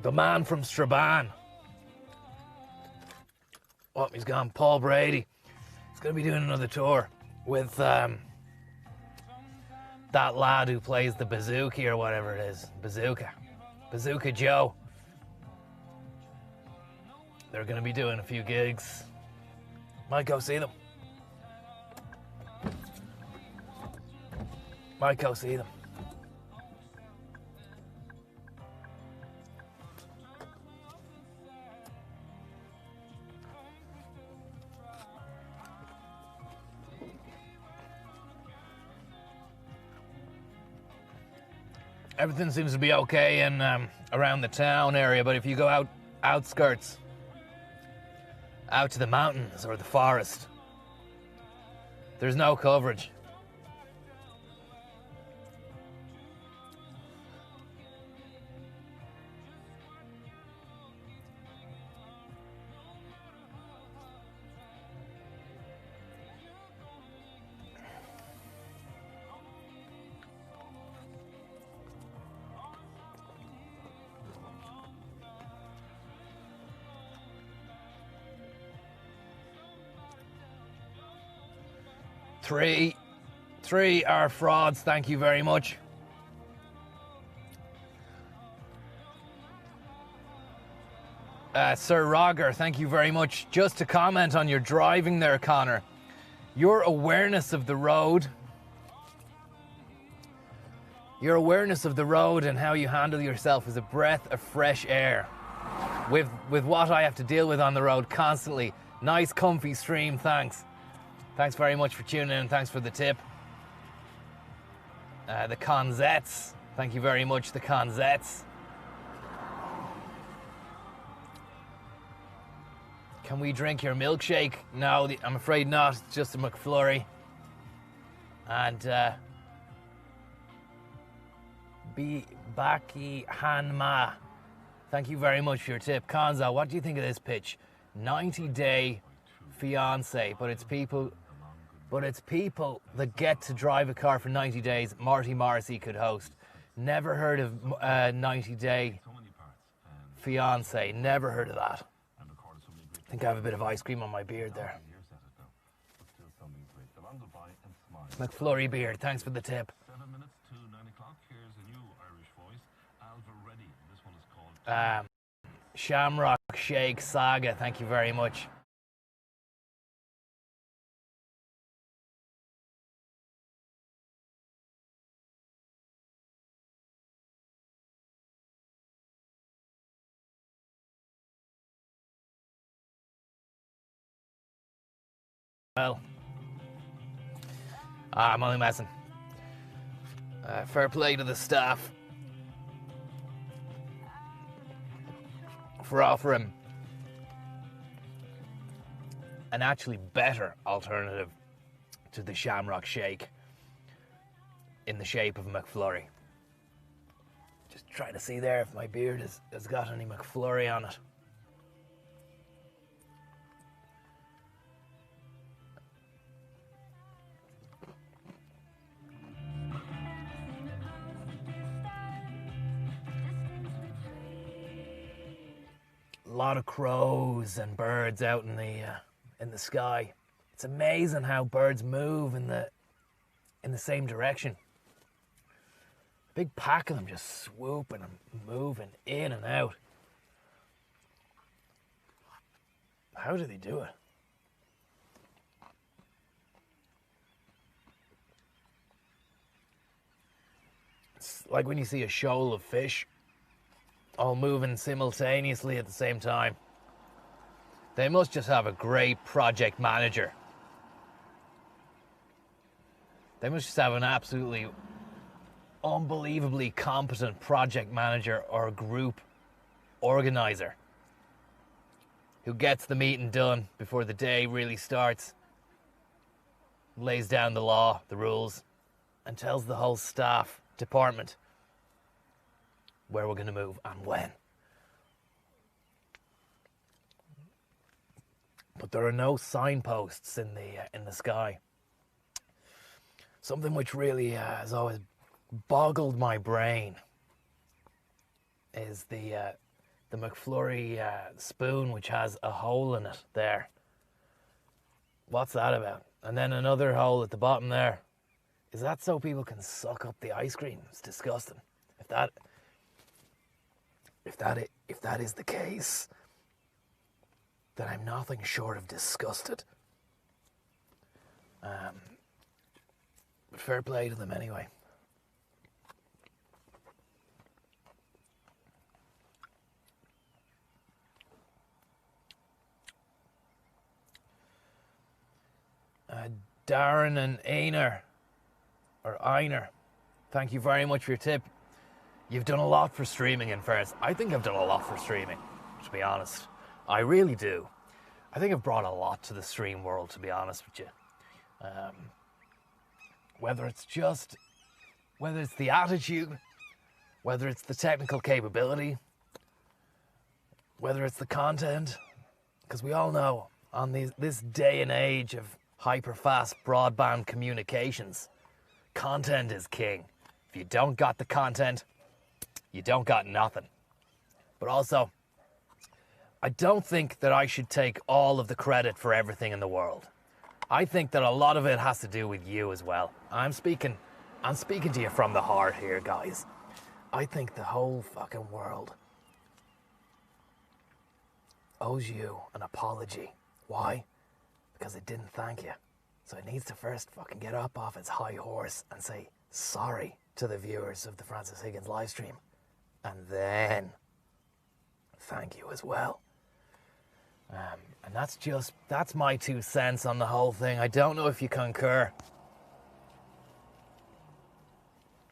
The man from Strabane. Oh, he's gone. Paul Brady. He's going to be doing another tour with that lad who plays the bazooka or whatever it is. Bazooka Joe. They're going to be doing a few gigs. Might go see them. Might go see them. Everything seems to be okay in around the town area, but if you go outskirts, out to the mountains or the forest, there's no coverage. Three are frauds, thank you very much. Sir Roger, thank you very much. Just to comment on your driving there, Conor. Your awareness of the road and how you handle yourself is a breath of fresh air. With what I have to deal with on the road constantly. Nice comfy stream, thanks. Thanks very much for tuning in and thanks for the tip. The Conzets, thank you very much, the Conzets. Can we drink your milkshake? No, I'm afraid not. It's just a McFlurry. And Baki Hanma, thank you very much for your tip. Conza, what do you think of this pitch? 90-day fiance, but it's people that get to drive a car for 90 days. Marty Morrissey could host. Never heard of 90-day fiance. Never heard of that. I think I have a bit of ice cream on my beard there. McFlurry beard, thanks for the tip. 7 minutes to 9 o'clock. Here's a new Irish voice, Alva Reddy. This one is called Shamrock Shake Saga, thank you very much. Well, I'm only messing. Fair play to the staff for offering an actually better alternative to the Shamrock Shake in the shape of a McFlurry. Just trying to see there if my beard has got any McFlurry on it. A lot of crows and birds out in the sky. It's amazing how birds move in the same direction. Big pack of them just swooping and moving in and out. How do they do it? It's like when you see a shoal of fish all moving simultaneously at the same time. They must just have a great project manager. They must just have an absolutely unbelievably competent project manager or group organizer who gets the meeting done before the day really starts, lays down the law, the rules, and tells the whole staff, department, where we're going to move and when. But there are no signposts in the sky. Something which really has always boggled my brain is the McFlurry spoon, which has a hole in it there. What's that about? And then another hole at the bottom there. Is that so people can suck up the ice cream? It's disgusting. If that is the case, then I'm nothing short of disgusted. But fair play to them anyway. Darren and Einar, thank you very much for your tip. You've done a lot for streaming, in fairness. I think I've done a lot for streaming, to be honest. I really do. I think I've brought a lot to the stream world, to be honest with you. Whether it's the attitude, whether it's the technical capability, whether it's the content, because we all know on this day and age of hyper-fast broadband communications, content is king. If you don't got the content, you don't got nothing. But also, I don't think that I should take all of the credit for everything in the world. I think that a lot of it has to do with you as well. I'm speaking to you from the heart here, guys. I think the whole fucking world owes you an apology. Why? Because it didn't thank you. So it needs to first fucking get up off its high horse and say sorry to the viewers of the Francis Higgins live stream. And then thank you as well. And that's my 2 cents on the whole thing. I don't know if you concur.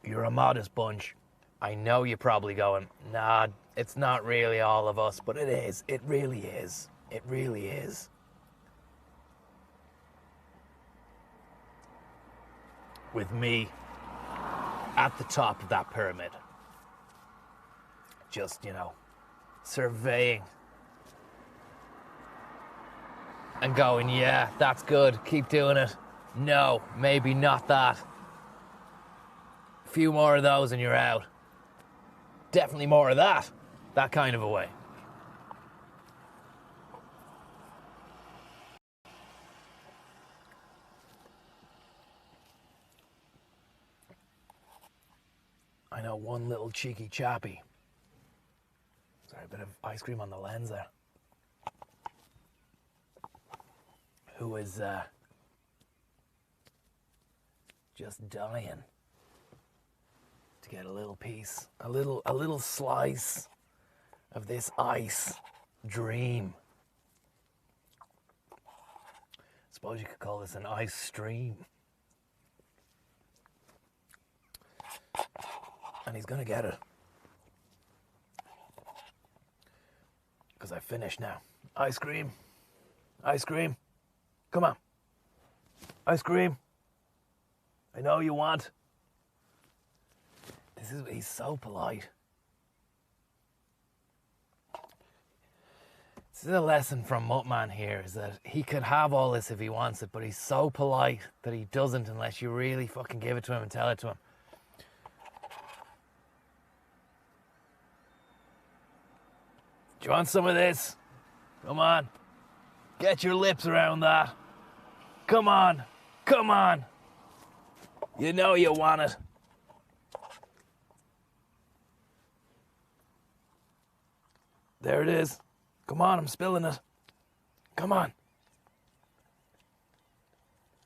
You're a modest bunch. I know you're probably going, nah, it's not really all of us, but it is. It really is. It really is. With me at the top of that pyramid. Just, surveying. And going, yeah, that's good, keep doing it. No, maybe not that. A few more of those and you're out. Definitely more of that. That kind of a way. I know one little cheeky chappy. Sorry, a bit of ice cream on the lens there. Who is just dying to get a little piece, a little slice of this ice dream. Suppose you could call this an ice stream. And he's gonna get it. Because I finished now. Ice cream. Ice cream. Come on. Ice cream. I know you want. He's so polite. This is a lesson from Muttman here, is that he could have all this if he wants it, but he's so polite that he doesn't unless you really fucking give it to him and tell it to him. Do you want some of this? Come on. Get your lips around that. Come on. Come on. You know you want it. There it is. Come on, I'm spilling it. Come on.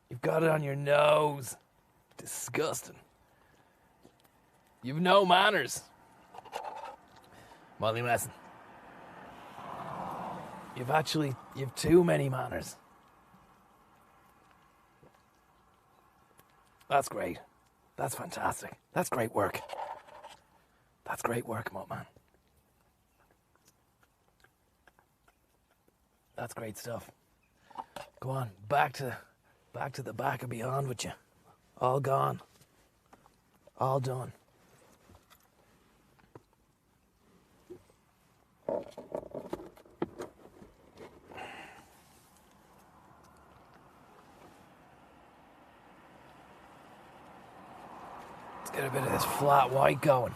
You've got it on your nose. Disgusting. You've no manners. Molly Messon. You've too many manners. That's great. That's fantastic. That's great work. That's great work, man. That's great stuff. Go on, back to the back and beyond with you. All gone. All done. Let's get a bit of this flat white going.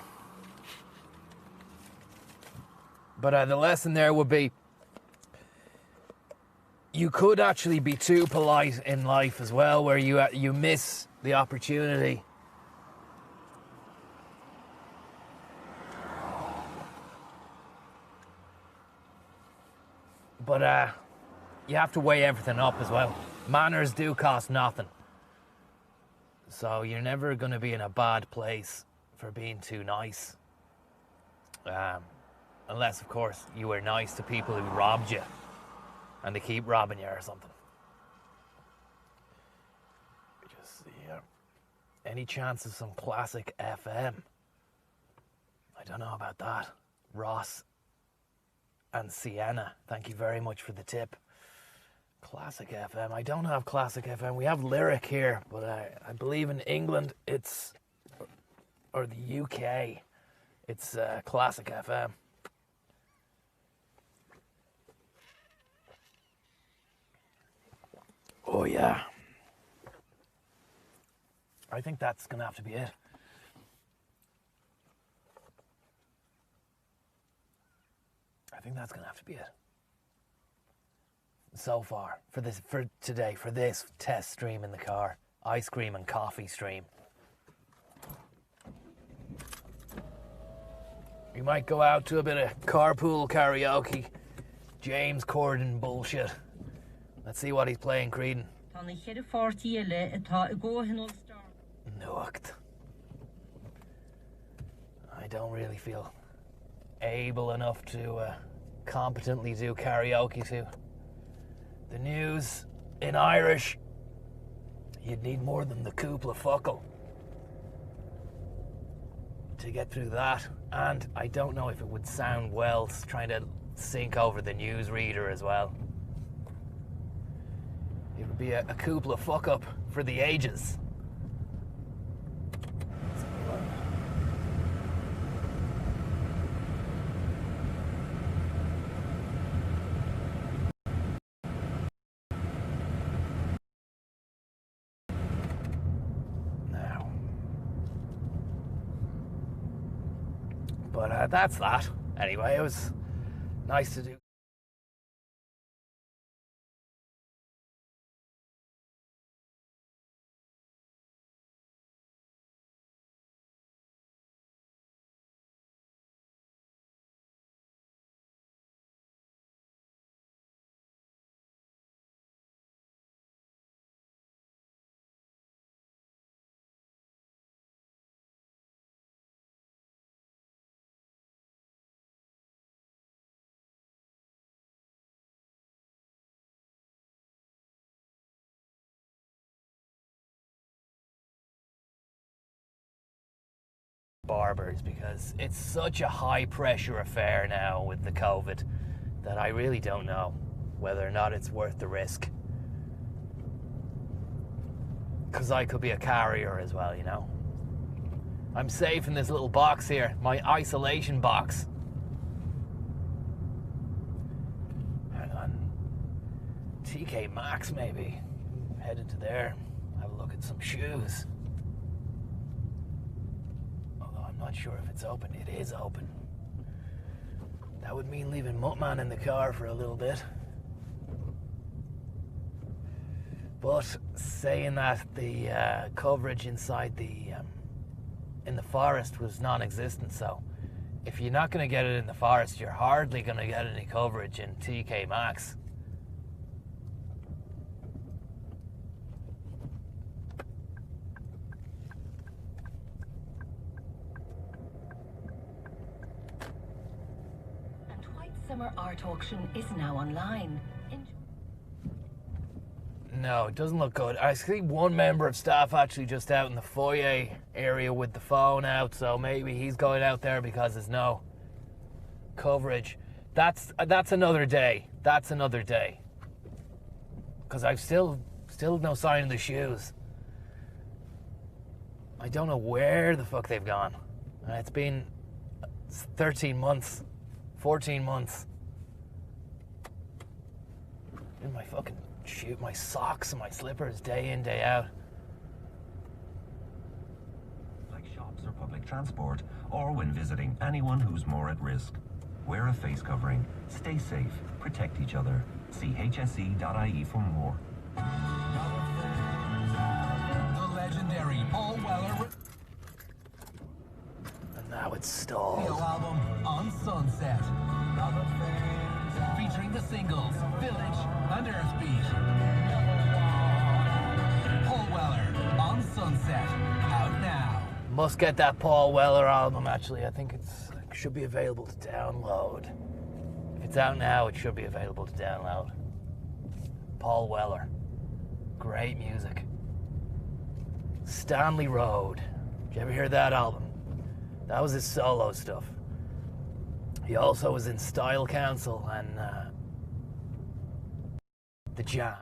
But the lesson there would be, you could actually be too polite in life as well, where you miss the opportunity. But you have to weigh everything up as well. Manners do cost nothing. So you're never going to be in a bad place for being too nice. Unless, of course, you were nice to people who robbed you and they keep robbing you or something. Just see here. Any chance of some classic FM? I don't know about that. Ross and Sienna, thank you very much for the tip. Classic FM. I don't have classic FM. We have lyric here, but I believe in England it's, or the UK, it's classic FM. Oh yeah. I think that's gonna have to be it. I think that's gonna have to be it. So far, for today, for this test stream in the car, ice cream and coffee stream. We might go out to a bit of carpool karaoke, James Corden bullshit. Let's see what he's playing, Creedon. Nocht. I don't really feel able enough to competently do karaoke to. The news in Irish, you'd need more than the couple of fuckle to get through that. And I don't know if it would sound well trying to sync over the newsreader as well. It would be a couple of fuck up for the ages. Now. But that's that. Anyway, it was nice to do. Barbers, because it's such a high pressure affair now with the COVID that I really don't know whether or not it's worth the risk, because I could be a carrier as well, you know. I'm safe in this little box here, my isolation box. Hang on, TK Maxx maybe, headed to there, have a look at some shoes. Not sure if it's open. It is open. That would mean leaving Muttman in the car for a little bit. But saying that, the coverage inside in the forest was non-existent, so if you're not going to get it in the forest, you're hardly going to get any coverage in TK Maxx. And White Summer Art Auction is now online. No, it doesn't look good. I see one member of staff actually just out in the foyer area with the phone out, so maybe he's going out there because there's no coverage. That's another day. That's another day. Because I've still no sign of the shoes. I don't know where the fuck they've gone. It's been 13 months, 14 months. In my fucking shoot, my socks and my slippers day in, day out. Like shops or public transport, or when visiting anyone who's more at risk. Wear a face covering, stay safe, protect each other. See hse.ie for more. The legendary Paul Weller. And now it's stalled. The album On Sunset. Featuring the singles Village and Earthbeat. Paul Weller On Sunset. Out now. Must get that Paul Weller album, actually. I think it should be available to download. If it's out now, it should be available to download. Paul Weller. Great music. Stanley Road. Did you ever hear that album? That was his solo stuff. He also was in Style Council and The Jam.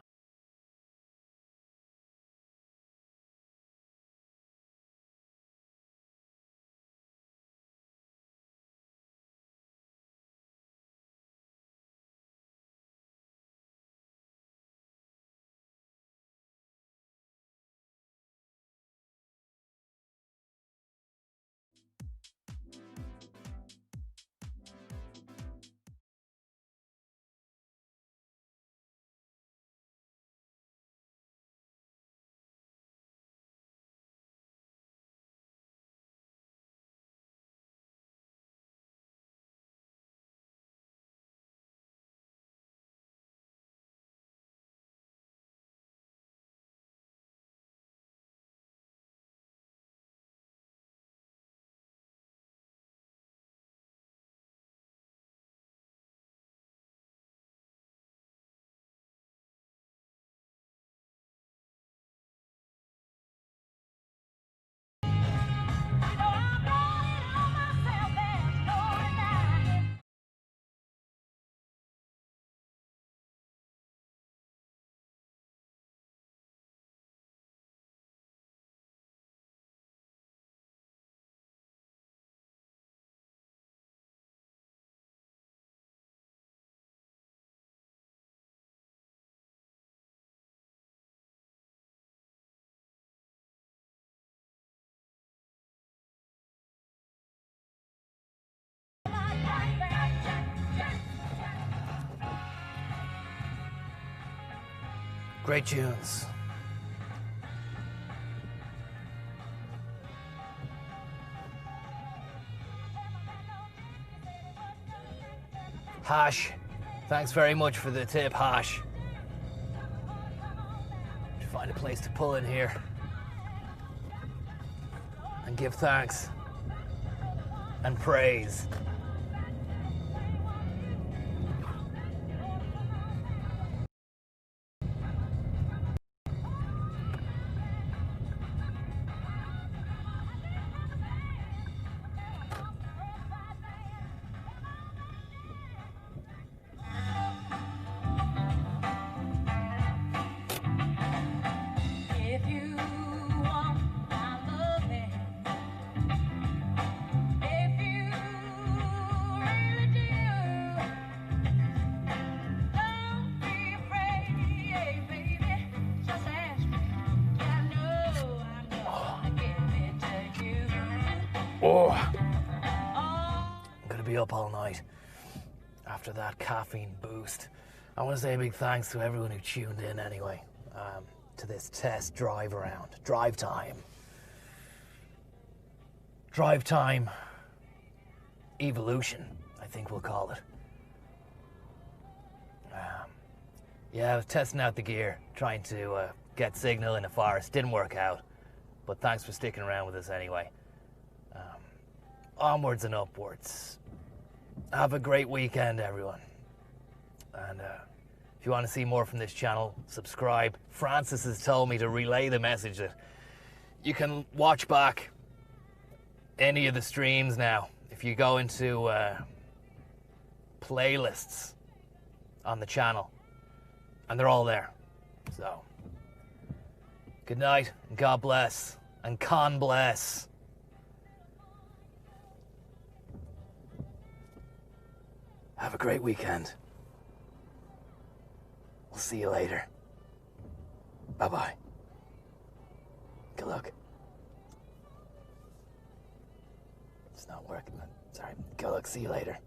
Great tunes. Hash. Thanks very much for the tip, Hash. To find a place to pull in here and give thanks and praise. Up all night after that caffeine boost. I want to say a big thanks to everyone who tuned in anyway to this test drive around. Drive time evolution, I think we'll call it. Yeah, I was testing out the gear, trying to get signal in the forest. Didn't work out, but thanks for sticking around with us anyway. Onwards and upwards. Have a great weekend, everyone. And if you want to see more from this channel, subscribe. Francis has told me to relay the message that you can watch back any of the streams now. If you go into playlists on the channel, and they're all there. So, good night, and God bless, and con bless. Have a great weekend. We'll see you later. Bye-bye. Good luck. It's not working. Sorry. Good luck. See you later.